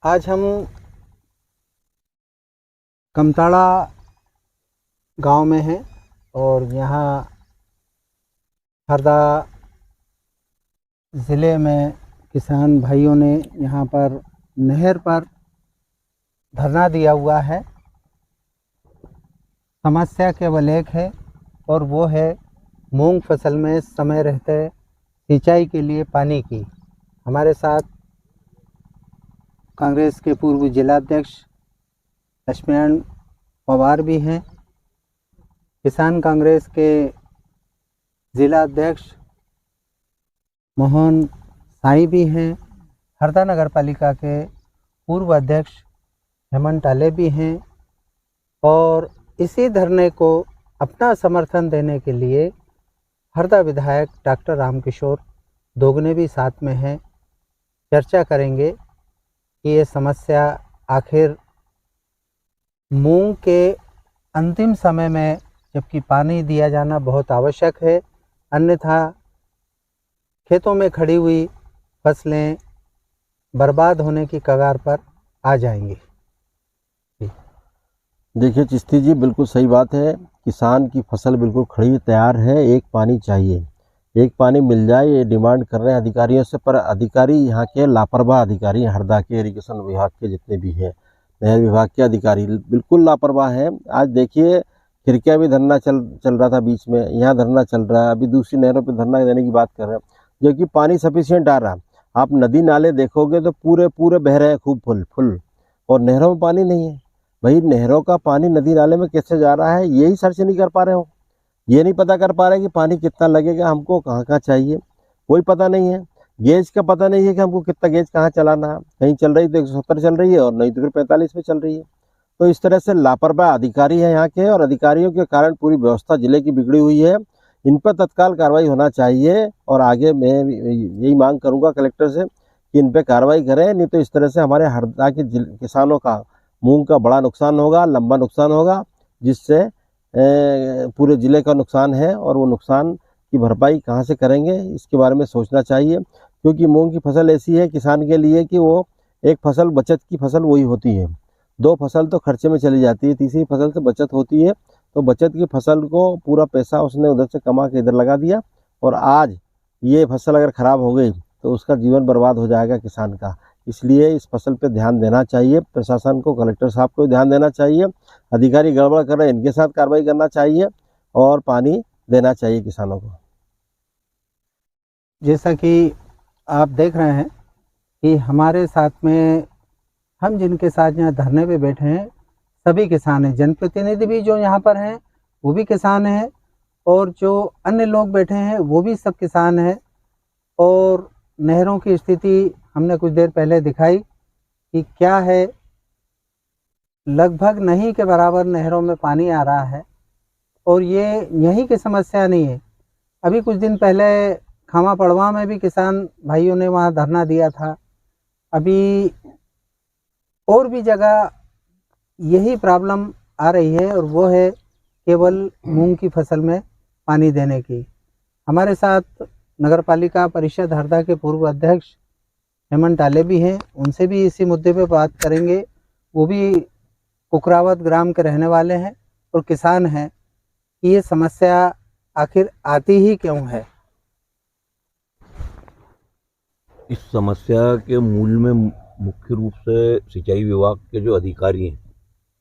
आज हम कमताड़ा गांव में हैं और यहाँ हरदा ज़िले में किसान भाइयों ने यहाँ पर नहर पर धरना दिया हुआ है। समस्या केवल एक है और वो है मूंग फसल में समय रहते सिंचाई के लिए पानी की। हमारे साथ कांग्रेस के पूर्व जिलाध्यक्ष लक्ष्मण पवार भी हैं, किसान कांग्रेस के जिला अध्यक्ष मोहन साई भी हैं, हरदा नगर पालिका के पूर्व अध्यक्ष हेमंत टाले भी हैं और इसी धरने को अपना समर्थन देने के लिए हरदा विधायक डॉक्टर रामकिशोर दोगने भी साथ में हैं। चर्चा करेंगे कि ये समस्या आखिर मूंग के अंतिम समय में, जबकि पानी दिया जाना बहुत आवश्यक है, अन्यथा खेतों में खड़ी हुई फसलें बर्बाद होने की कगार पर आ जाएंगी। देखिए चिश्ती जी, बिल्कुल सही बात है। किसान की फसल बिल्कुल खड़ी तैयार है, एक पानी चाहिए, एक पानी मिल जाए, ये डिमांड कर रहे हैं अधिकारियों से। पर अधिकारी यहाँ के लापरवाह अधिकारी, हरदा के इरिगेशन विभाग के जितने भी हैं, नहर विभाग के अधिकारी बिल्कुल लापरवाह हैं। आज देखिए खिरकिया भी धरना चल रहा था बीच में, यहाँ धरना चल रहा है, अभी दूसरी नहरों पर धरना देने की बात कर रहे हैं, जो कि पानी सफिशियंट आ रहा है। आप नदी नाले देखोगे तो पूरे बह रहे हैं खूब फुल, और नहरों में पानी नहीं है। भाई नहरों का पानी नदी नाले में कैसे जा रहा है, यही सर्च नहीं कर पा रहे हो, ये नहीं पता कर पा रहे कि पानी कितना लगेगा, हमको कहाँ कहाँ चाहिए, कोई पता नहीं है। गेज का पता नहीं है कि हमको कितना गेज कहाँ चलाना है, कहीं चल रही तो 170 चल रही है और नहीं तो फिर 45 पे चल रही है। तो इस तरह से लापरवाह अधिकारी है यहाँ के, और अधिकारियों के कारण पूरी व्यवस्था जिले की बिगड़ी हुई है। इन पर तत्काल कार्रवाई होना चाहिए और आगे मैं यही मांग करूँगा कलेक्टर से कि इन पर कार्रवाई करें, नहीं तो इस तरह से हमारे हरदा के किसानों का मूंग का बड़ा नुकसान होगा, लंबा नुकसान होगा, जिससे पूरे ज़िले का नुकसान है। और वो नुकसान की भरपाई कहाँ से करेंगे, इसके बारे में सोचना चाहिए। क्योंकि मूंग की फसल ऐसी है किसान के लिए कि वो एक फसल बचत की फसल वही होती है, दो फसल तो खर्चे में चली जाती है, तीसरी फसल से बचत होती है। तो बचत की फसल को पूरा पैसा उसने उधर से कमा के इधर लगा दिया, और आज ये फसल अगर ख़राब हो गई तो उसका जीवन बर्बाद हो जाएगा किसान का। इसलिए इस फसल पे ध्यान देना चाहिए, प्रशासन को, कलेक्टर साहब को ध्यान देना चाहिए। अधिकारी गड़बड़ कर रहे हैं, इनके साथ कार्रवाई करना चाहिए और पानी देना चाहिए किसानों को। जैसा कि आप देख रहे हैं कि हमारे साथ में हम जिनके साथ यहाँ धरने पे बैठे हैं सभी किसान हैं, जनप्रतिनिधि भी जो यहाँ पर हैं वो भी किसान हैं, और जो अन्य लोग बैठे हैं वो भी सब किसान हैं। और नहरों की स्थिति हमने कुछ देर पहले दिखाई कि क्या है, लगभग नहीं के बराबर नहरों में पानी आ रहा है। और ये यहीं की समस्या नहीं है, अभी कुछ दिन पहले खामा पड़वा में भी किसान भाइयों ने वहाँ धरना दिया था। अभी और भी जगह यही प्रॉब्लम आ रही है, और वो है केवल मूंग की फसल में पानी देने की। हमारे साथ नगर पालिका परिषद हरदा के पूर्व अध्यक्ष हेमंत टाले भी हैं, उनसे भी इसी मुद्दे पे बात करेंगे। वो भी कुकरावत ग्राम के रहने वाले हैं और किसान हैं कि ये समस्या आखिर आती ही क्यों है। इस समस्या के मूल में मुख्य रूप से सिंचाई विभाग के जो अधिकारी हैं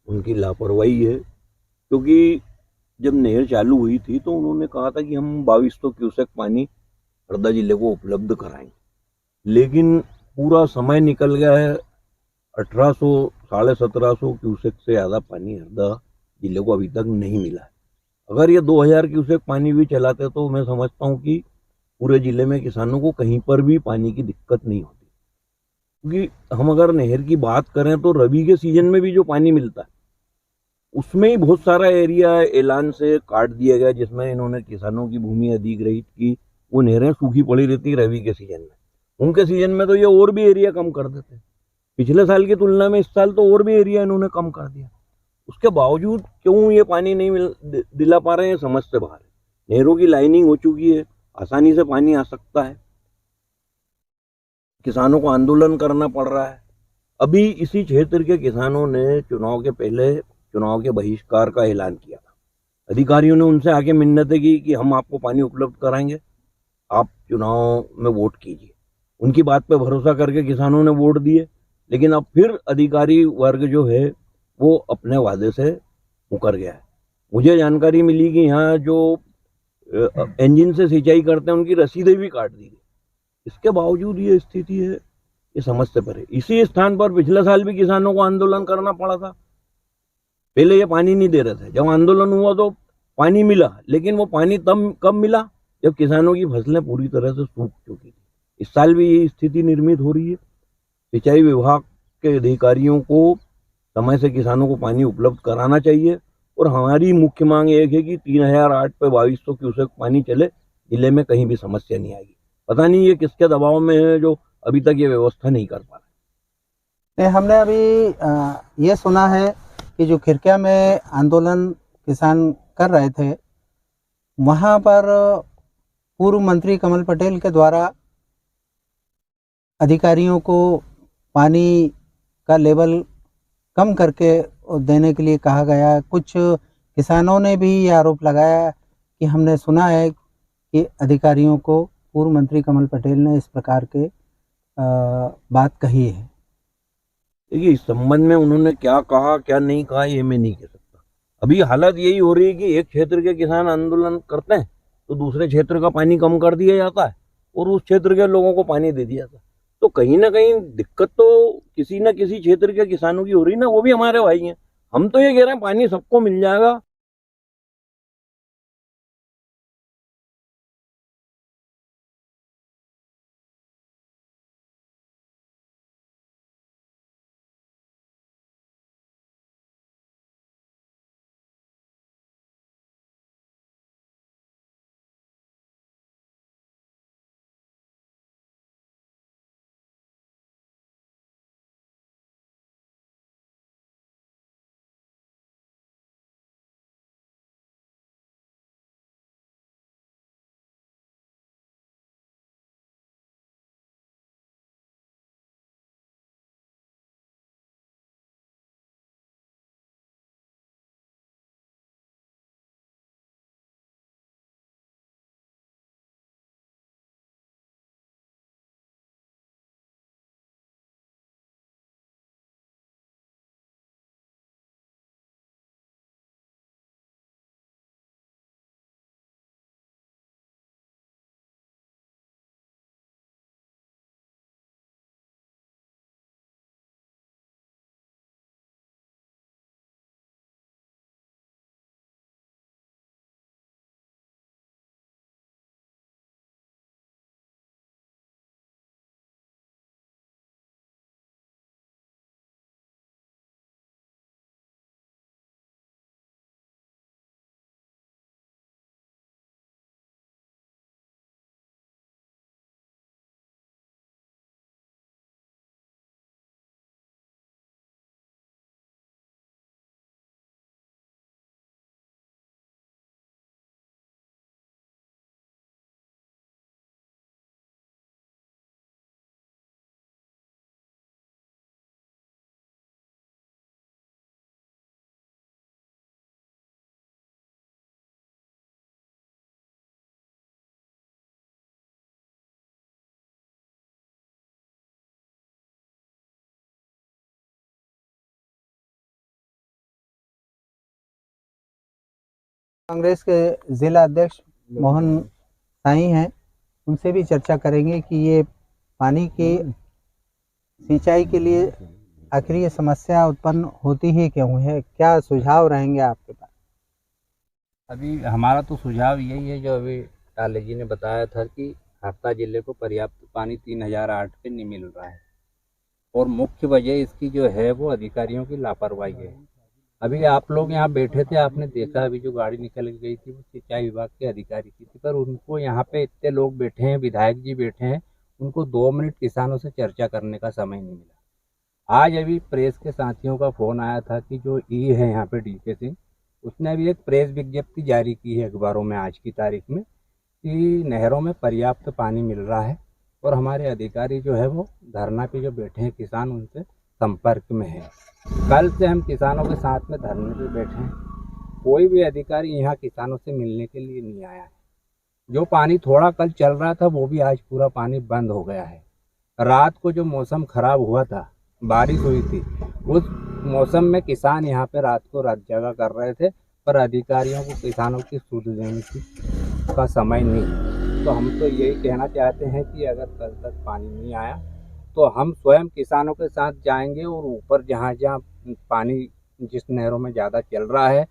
उनकी लापरवाही है। क्योंकि जब नहर चालू हुई थी तो उन्होंने कहा था कि हम 2200 क्यूसेक पानी हरदा जिले को उपलब्ध कराएंगे, लेकिन पूरा समय निकल गया है, 1800 1750 क्यूसेक से ज़्यादा पानी हरदा जिले को अभी तक नहीं मिला है। अगर ये 2000 क्यूसेक पानी भी चलाते तो मैं समझता हूँ कि पूरे ज़िले में किसानों को कहीं पर भी पानी की दिक्कत नहीं होती। क्योंकि हम अगर नहर की बात करें तो रबी के सीजन में भी जो पानी मिलता है उसमें ही बहुत सारा एरिया ऐलान से काट दिया गया, जिसमें इन्होंने किसानों की भूमि अधिग्रहित की, वो नहरें सूखी पड़ी रहती रवि के सीजन में। उनके सीजन में तो ये और भी एरिया कम कर देते, पिछले साल की तुलना में इस साल तो और भी एरिया इन्होंने कम कर दिया। उसके बावजूद क्यों ये पानी नहीं दिला पा रहे हैं, समझ से बाहर है। नहरों की लाइनिंग हो चुकी है, आसानी से पानी आ सकता है, किसानों को आंदोलन करना पड़ रहा है। अभी इसी क्षेत्र के किसानों ने चुनाव के पहले चुनाव के बहिष्कार का ऐलान किया था। अधिकारियों ने उनसे आके मिन्नतें की कि हम आपको पानी उपलब्ध कराएंगे, आप चुनाव में वोट कीजिए। उनकी बात पे भरोसा करके किसानों ने वोट दिए, लेकिन अब फिर अधिकारी वर्ग जो है वो अपने वादे से मुकर गया है। मुझे जानकारी मिली कि यहाँ जो इंजन से सिंचाई करते हैं उनकी रसीदें भी काट दी गई। इसके बावजूद ये स्थिति है, ये समझ से परे। इसी स्थान पर पिछले साल भी किसानों को आंदोलन करना पड़ा था। पहले ये पानी नहीं दे रहे थे, जब आंदोलन हुआ तो पानी मिला, लेकिन वो पानी तब कब मिला जब किसानों की फसलें पूरी तरह से सूख चुकी थी। इस साल भी यही स्थिति निर्मित हो रही है। सिंचाई विभाग के अधिकारियों को समय से किसानों को पानी उपलब्ध कराना चाहिए, और हमारी मुख्य मांग एक है कि 3008 पे 2200 क्यूसेक पानी चले, जिले में कहीं भी समस्या नहीं आएगी। पता नहीं ये किसके दबाव में है जो अभी तक ये व्यवस्था नहीं कर पा रहा। हमने अभी ये सुना है कि जो खिरकिया में आंदोलन किसान कर रहे थे, वहाँ पर पूर्व मंत्री कमल पटेल के द्वारा अधिकारियों को पानी का लेवल कम करके देने के लिए कहा गया। कुछ किसानों ने भी ये आरोप लगाया कि हमने सुना है कि अधिकारियों को पूर्व मंत्री कमल पटेल ने इस प्रकार के बात कही है। देखिए, इस संबंध में उन्होंने क्या कहा क्या नहीं कहा ये मैं नहीं कह सकता। अभी हालत यही हो रही है कि एक क्षेत्र के किसान आंदोलन करते हैं तो दूसरे क्षेत्र का पानी कम कर दिया जाता है और उस क्षेत्र के लोगों को पानी दे दिया जाता है। तो कहीं ना कहीं दिक्कत तो किसी न किसी क्षेत्र के किसानों की हो रही ना, वो भी हमारे भाई हैं। हम तो ये कह रहे हैं पानी सबको मिल जाएगा। कांग्रेस के जिला अध्यक्ष मोहन साई हैं, उनसे भी चर्चा करेंगे कि ये पानी की सिंचाई के लिए आखिर ये समस्या उत्पन्न होती ही क्यों है, क्या सुझाव रहेंगे आपके पास? अभी हमारा तो सुझाव यही है जो अभी टाले जी ने बताया था कि हरदा जिले को पर्याप्त पानी 3008 पे नहीं मिल रहा है, और मुख्य वजह इसकी जो है वो अधिकारियों की लापरवाही है। अभी आप लोग यहाँ बैठे थे, आपने देखा अभी जो गाड़ी निकल गई थी वो सिंचाई विभाग के अधिकारी की थी, पर उनको यहाँ पे इतने लोग बैठे हैं, विधायक जी बैठे हैं, उनको 2 मिनट किसानों से चर्चा करने का समय नहीं मिला। आज अभी प्रेस के साथियों का फोन आया था कि जो ई है यहाँ पे DK सिंह, उसने अभी एक प्रेस विज्ञप्ति जारी की है अखबारों में आज की तारीख में कि नहरों में पर्याप्त पानी मिल रहा है, और हमारे अधिकारी जो है वो धरना पे जो बैठे हैं किसान, उनसे संपर्क में है। कल से हम किसानों के साथ में धरने पे बैठे हैं, कोई भी अधिकारी यहाँ किसानों से मिलने के लिए नहीं आया है। जो पानी थोड़ा कल चल रहा था वो भी आज पूरा पानी बंद हो गया है। रात को जो मौसम खराब हुआ था, बारिश हुई थी, उस मौसम में किसान यहाँ पे रात को रात जगह कर रहे थे, पर अधिकारियों को किसानों की सुध देने का समय नहीं। तो हम तो यही कहना चाहते हैं कि अगर कल तक पानी नहीं आया तो हम स्वयं किसानों के साथ जाएंगे और ऊपर जहाँ जहाँ पानी जिस नहरों में ज़्यादा चल रहा है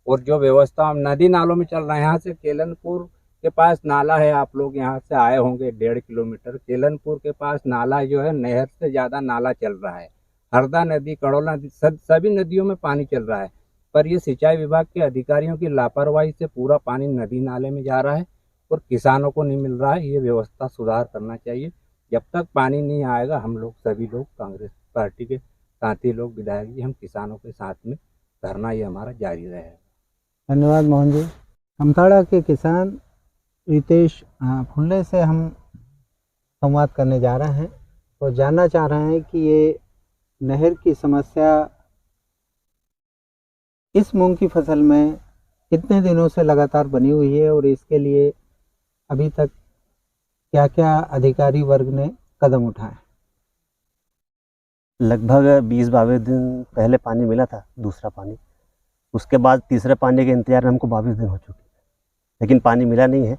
और जो व्यवस्था नदी नालों में चल रहा है, यहाँ से केलनपुर के पास नाला है, आप लोग यहाँ से आए होंगे 1.5 किलोमीटर, केलनपुर के पास नाला जो है नहर से ज़्यादा नाला चल रहा है। हरदा नदी, कड़ौला नदी, सभी नदियों में पानी चल रहा है, पर ये सिंचाई विभाग के अधिकारियों की लापरवाही से पूरा पानी नदी नाले में जा रहा है और किसानों को नहीं मिल रहा है। ये व्यवस्था सुधार करना चाहिए। जब तक पानी नहीं आएगा हम लोग सभी लोग कांग्रेस पार्टी के साथी लोग, विधायक जी, हम किसानों के साथ में धरना ये हमारा जारी रहेगा। धन्यवाद मोहन जी। हमताड़ा के किसान रितेश फुल्ले से हम संवाद करने जा रहे हैं और जानना चाह रहे हैं कि ये नहर की समस्या इस मूंग की फसल में कितने दिनों से लगातार बनी हुई है और इसके लिए अभी तक क्या क्या अधिकारी वर्ग ने कदम उठाए। लगभग 20-22 दिन पहले पानी मिला था, दूसरा पानी। उसके बाद तीसरे पानी के इंतजार में हमको 22 दिन हो चुके, लेकिन पानी मिला नहीं है।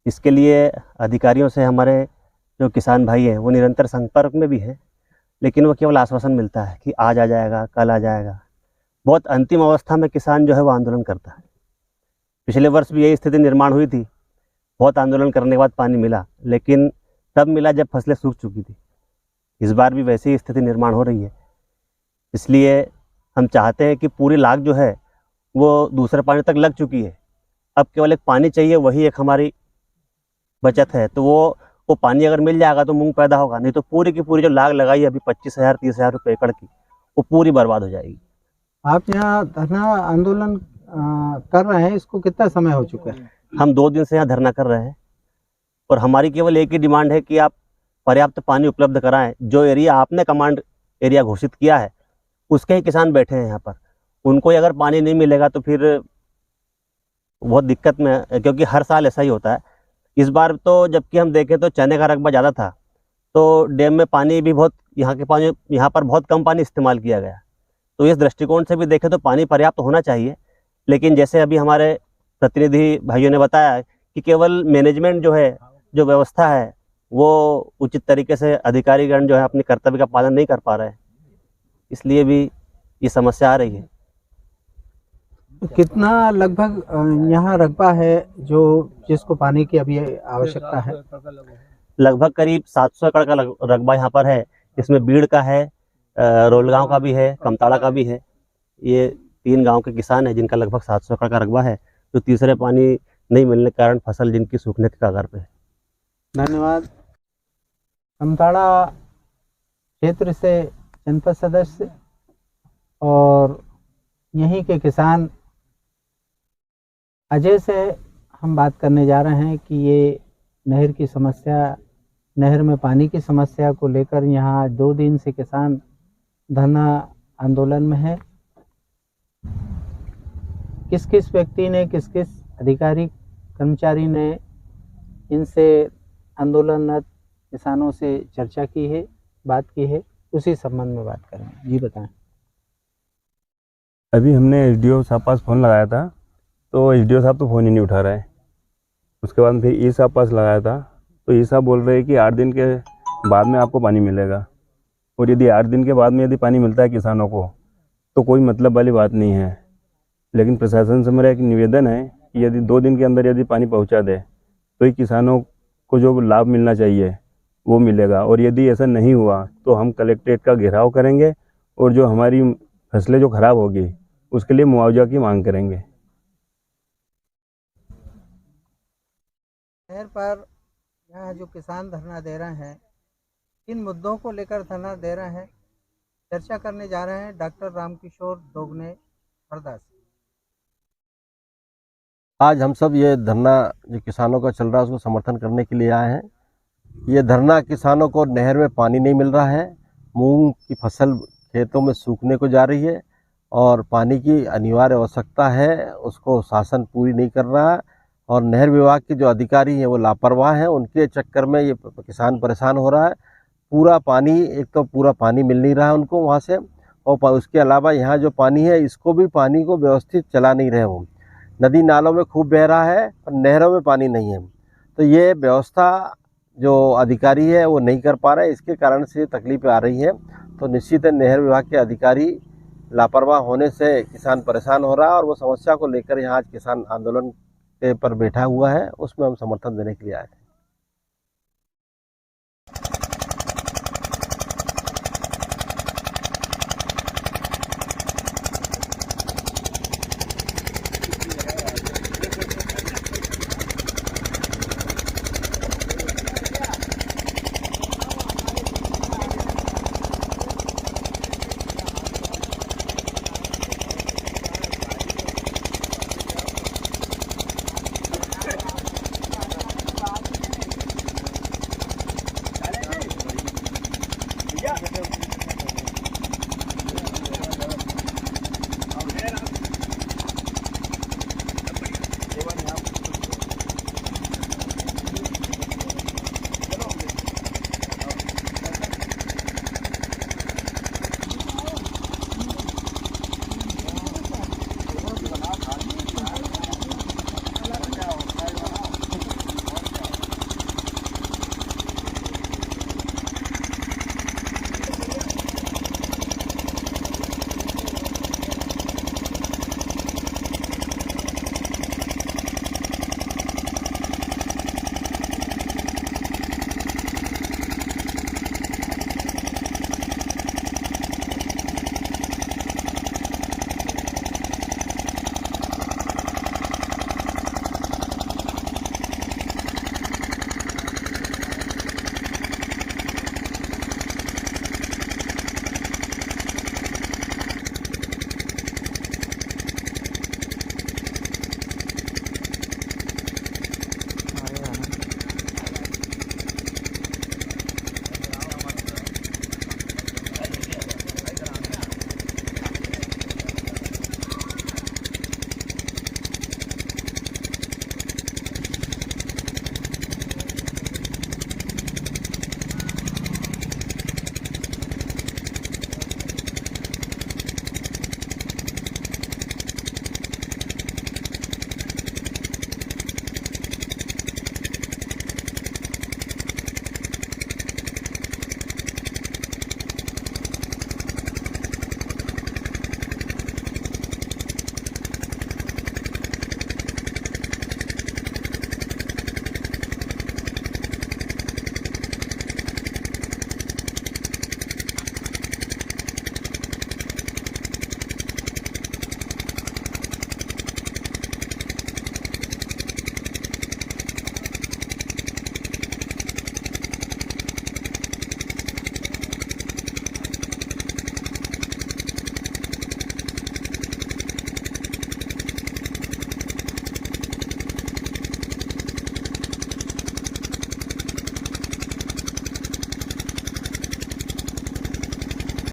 इसके लिए अधिकारियों से हमारे जो किसान भाई हैं वो निरंतर संपर्क में भी हैं, लेकिन वो केवल आश्वासन मिलता है कि आज आ जाएगा, कल आ जाएगा। बहुत अंतिम अवस्था में किसान जो है वो आंदोलन करता है। पिछले वर्ष भी यही स्थिति निर्माण हुई थी, बहुत आंदोलन करने के बाद पानी मिला, लेकिन तब मिला जब फसलें सूख चुकी थी। इस बार भी वैसी ही स्थिति निर्माण हो रही है। इसलिए हम चाहते हैं कि पूरी लाग जो है वो दूसरे पानी तक लग चुकी है, अब केवल एक पानी चाहिए, वही एक हमारी बचत है। तो वो पानी अगर मिल जाएगा तो मूंग पैदा होगा, नहीं तो पूरी की पूरी जो लाग लगाई है अभी 25,000-30,000 रुपये एकड़ की, वो पूरी बर्बाद हो जाएगी। आप यहाँ धरना आंदोलन कर रहे हैं, इसको कितना समय हो चुका है? हम 2 दिन से यहाँ धरना कर रहे हैं और हमारी केवल एक ही डिमांड है कि आप पर्याप्त पानी उपलब्ध कराएं। जो एरिया आपने कमांड एरिया घोषित किया है उसके ही किसान बैठे हैं यहाँ पर, उनको अगर पानी नहीं मिलेगा तो फिर बहुत दिक्कत में है, क्योंकि हर साल ऐसा ही होता है। इस बार तो जबकि हम देखें तो चने का रकबा ज़्यादा था, तो डैम में पानी भी बहुत, यहाँ पर बहुत कम पानी इस्तेमाल किया गया। तो इस दृष्टिकोण से भी देखें तो पानी पर्याप्त होना चाहिए, लेकिन जैसे अभी हमारे प्रतिनिधि भाइयों ने बताया कि केवल मैनेजमेंट जो है, जो व्यवस्था है, वो उचित तरीके से अधिकारीगण जो है अपने कर्तव्य का पालन नहीं कर पा रहे हैं, इसलिए भी ये समस्या आ रही है। कितना लगभग यहाँ रकबा है जो जिसको पानी की अभी आवश्यकता है? लगभग करीब 700 एकड़ का रकबा यहाँ पर है। इसमें बीड़ का है, रोलगांव का भी है, कमताड़ा का भी है। ये 3 गांव के किसान हैं जिनका लगभग 700 एकड़ का रकबा है, जो तीसरे पानी नहीं मिलने के कारण फसल जिनकी सूखने के कगार पे है। धन्यवाद। कमताड़ा क्षेत्र से जनपद सदस्य और यहीं के किसान अजय से हम बात करने जा रहे हैं कि ये नहर की समस्या, नहर में पानी की समस्या को लेकर यहाँ 2 दिन से किसान धरना आंदोलन में है। किस किस व्यक्ति ने, किस किस अधिकारी कर्मचारी ने इनसे आंदोलनरत किसानों से चर्चा की है, बात की है, उसी संबंध में बात करेंगे। जी बताएं। अभी हमने एसडीओ साहब पास फ़ोन लगाया था, तो एसडीओ साहब तो फ़ोन ही नहीं उठा रहे। उसके बाद फिर ई साहब पास लगाया था, तो ई साहब बोल रहे हैं कि 8 दिन के बाद में आपको पानी मिलेगा। और यदि 8 दिन के बाद में यदि पानी मिलता है किसानों को तो कोई मतलब वाली बात नहीं है। लेकिन प्रशासन से मेरा एक निवेदन है कि यदि 2 दिन के अंदर यदि पानी पहुंचा दे तो ही किसानों को जो लाभ मिलना चाहिए वो मिलेगा। और यदि ऐसा नहीं हुआ तो हम कलेक्ट्रेट का घेराव करेंगे और जो हमारी फसलें जो ख़राब होगी उसके लिए मुआवजा की मांग करेंगे। नहर पर यहाँ जो किसान धरना दे रहे हैं, किन मुद्दों को लेकर धरना दे रहे हैं, चर्चा करने जा रहे हैं डॉक्टर रामकिशोर दोगने हरदा से। आज हम सब ये धरना जो किसानों का चल रहा है उसको समर्थन करने के लिए आए हैं। ये धरना किसानों को नहर में पानी नहीं मिल रहा है मूंग की फसल खेतों में सूखने को जा रही है और पानी की अनिवार्य आवश्यकता है, उसको शासन पूरी नहीं कर रहा है और नहर विभाग के जो अधिकारी हैं वो लापरवाह हैं। उनके चक्कर में ये किसान परेशान हो रहा है। पूरा पानी, एक तो पूरा पानी मिल नहीं रहा है उनको वहाँ से, और उसके अलावा यहाँ जो पानी है इसको भी पानी को व्यवस्थित चला नहीं रहे वो। नदी नालों में खूब बह रहा है और नहरों में पानी नहीं है। तो ये व्यवस्था जो अधिकारी है वो नहीं कर पा रहे, इसके कारण से तकलीफें आ रही हैं। तो निश्चित है नहर विभाग के अधिकारी लापरवाह होने से किसान परेशान हो रहा है और वो समस्या को लेकर यहाँ आज किसान आंदोलन पर बैठा हुआ है, उसमें हम समर्थन देने के लिए आए थे।